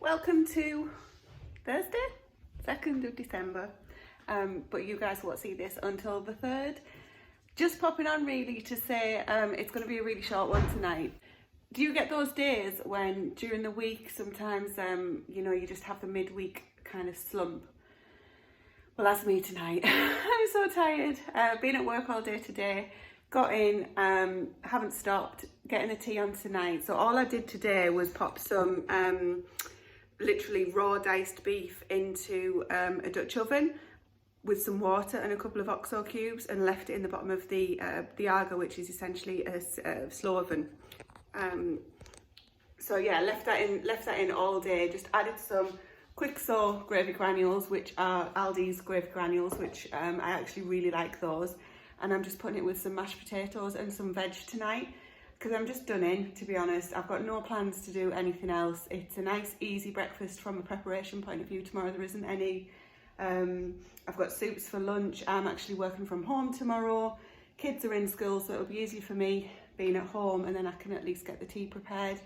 welcome to Thursday, 2nd of December, but you guys won't see this until the 3rd. Just popping on really to say it's going to be a really short one tonight. Do you get those days when during the week sometimes you know, you just have the midweek kind of slump? Well, that's me tonight. I'm so tired. Been at work all day today, got in, haven't stopped, getting a tea on tonight. So all I did today was pop some literally raw diced beef into a Dutch oven with some water and a couple of OXO cubes, and left it in the bottom of the Aga, which is essentially a slow oven. So yeah, left that in all day. Just added some quick sour gravy granules, which are Aldi's gravy granules, which I actually really like those. And I'm just putting it with some mashed potatoes and some veg tonight, because I'm just done in, to be honest. I've got no plans to do anything else. It's a nice easy breakfast from a preparation point of view. Tomorrow there isn't any. I've got soups for lunch. I'm actually working from home tomorrow. Kids are in school, so it'll be easy for me being at home, and then I can at least get the tea prepared.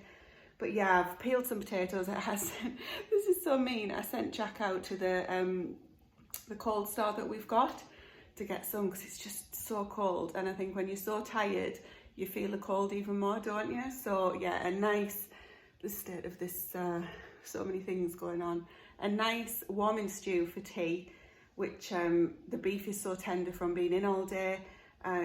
But yeah, I've peeled some potatoes. This is so mean. I sent Jack out to the cold store that we've got to get some, because it's just so cold, and I think when you're so tired you feel the cold even more, don't you? So yeah, the state of this, so many things going on. A nice warming stew for tea, which the beef is so tender from being in all day.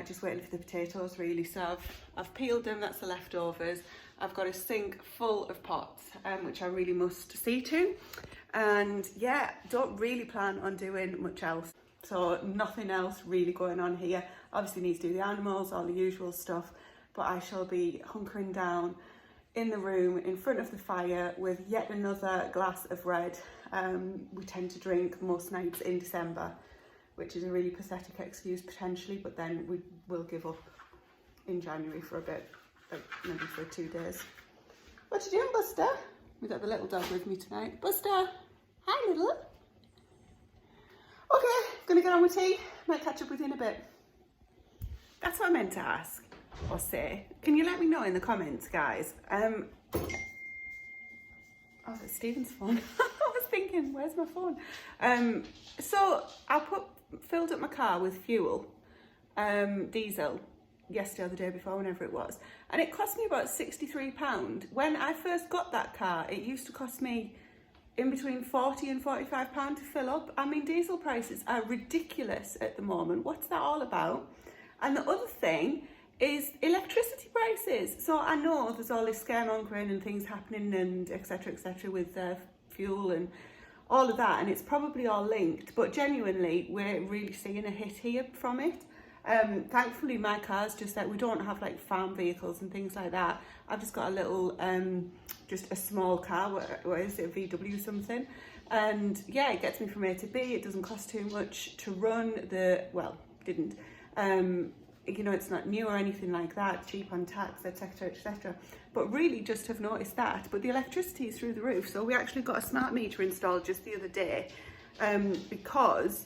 Just waiting for the potatoes really. So I've peeled them, that's the leftovers. I've got a sink full of pots, which I really must see to. And yeah, don't really plan on doing much else. So nothing else really going on here. Obviously need to do the animals, all the usual stuff, but I shall be hunkering down in the room in front of the fire with yet another glass of red. We tend to drink most nights in December, which is a really pathetic excuse potentially, but then we will give up in January for a bit, like maybe for 2 days. What you doing, Buster? We got the little dog with me tonight. Buster, hi little. Okay, gonna get on with tea. Might catch up with you in a bit. That's what I meant to ask or say. Can you let me know in the comments, guys? Oh, that's Stephen's phone. I was thinking, where's my phone? So I filled up my car with fuel, diesel, yesterday or the day before, whenever it was, and it cost me about £63. When I first got that car, it used to cost me in between £40 and £45 to fill up. I mean, diesel prices are ridiculous at the moment. What's that all about? And the other thing is electricity prices. So I know there's all this scaremongering and things happening and etc with fuel and all of that, and it's probably all linked, but genuinely we're really seeing a hit here from it. Thankfully my car's just that we don't have like farm vehicles and things like that. I've just got a little just a small car, what is it, a VW something, and yeah, it gets me from A to B. It doesn't cost too much to run. Didn't you know, it's not new or anything like that, cheap on tax, etc, but really just have noticed that. But the electricity is through the roof. So we actually got a smart meter installed just the other day, because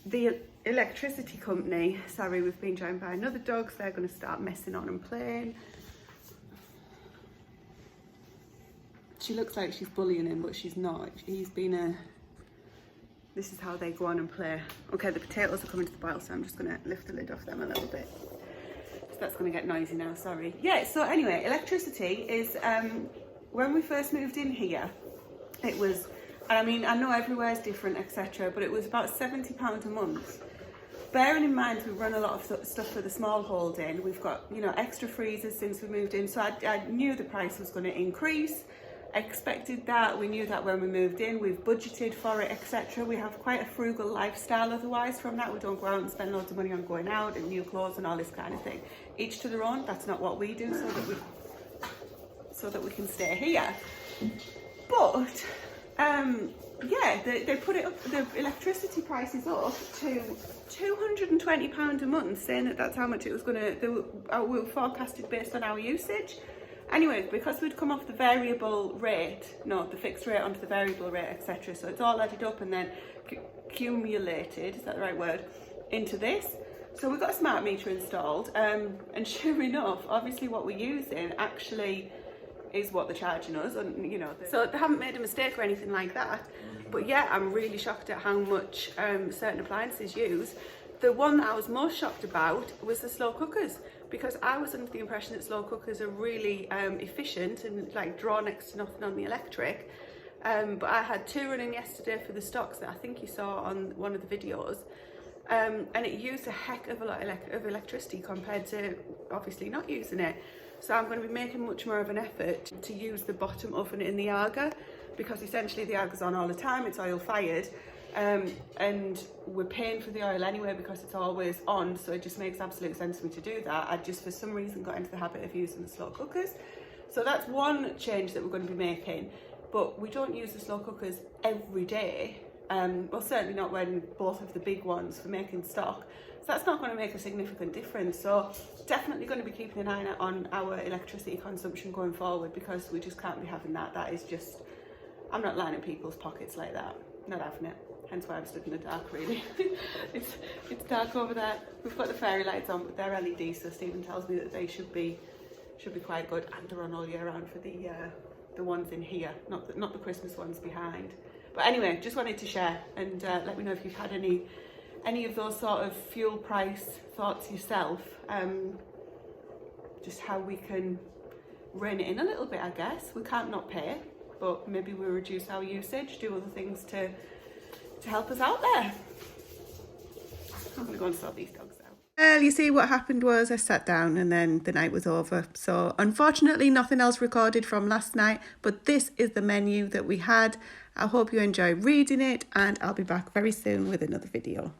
the electricity company, sorry, we've been joined by another dog, so they're going to start messing on and playing. She looks like she's bullying him, but she's not. This is how they go on and play. Okay, the potatoes are coming to the boil, so I'm just going to lift the lid off them a little bit. So that's going to get noisy now, sorry. Yeah, so anyway, electricity is, when we first moved in here, it was, I mean, I know everywhere is different, etc, but it was about £70 a month. Bearing in mind we run a lot of stuff for the small holding, we've got, you know, extra freezers since we moved in, so I knew the price was going to increase. Expected that, we knew that when we moved in, we've budgeted for it, etc. We have quite a frugal lifestyle otherwise from that. We don't go out and spend loads of money on going out and new clothes and all this kind of thing. Each to their own, that's not what we do, so that we can stay here. But yeah, they put it up, the electricity prices up to £220 a month, saying that that's how much it was going to, we were forecasted based on our usage. Anyway, because we'd come off the the fixed rate onto the variable rate, etc. So it's all added up and then accumulated, is that the right word, into this. So we got a smart meter installed, and sure enough, obviously what we're using actually is what they're charging us, and you know, so they haven't made a mistake or anything like that. But yeah, I'm really shocked at how much certain appliances use. The one that I was most shocked about was the slow cookers, because I was under the impression that slow cookers are really efficient and like draw next to nothing on the electric. But I had 2 running yesterday for the stocks that I think you saw on one of the videos. And it used a heck of a lot of electricity compared to obviously not using it. So I'm going to be making much more of an effort to use the bottom oven in the Aga, because essentially the Aga's on all the time, it's oil fired, and we're paying for the oil anyway because it's always on, so it just makes absolute sense for me to do that. I just for some reason got into the habit of using the slow cookers. So that's one change that we're going to be making, but we don't use the slow cookers every day. Well, certainly not when both of the big ones for making stock. So that's not going to make a significant difference. So definitely going to be keeping an eye on our electricity consumption going forward, because we just can't be having that. That is just, I'm not lining people's pockets like that. Not having it. Hence why I'm stood in the dark, really. it's dark over there. We've got the fairy lights on, but they're LED, so Stephen tells me that they should be quite good, and they're on all year round for the ones in here, not the Christmas ones behind. But anyway, just wanted to share, and let me know if you've had any of those sort of fuel price thoughts yourself. Just how we can rein it in a little bit, I guess. We can't not pay, but maybe we'll reduce our usage, do other things to help us out there. I'm going to go and sort these dogs out. Well, you see, what happened was I sat down and then the night was over. So unfortunately, nothing else recorded from last night, but this is the menu that we had. I hope you enjoy reading it, and I'll be back very soon with another video.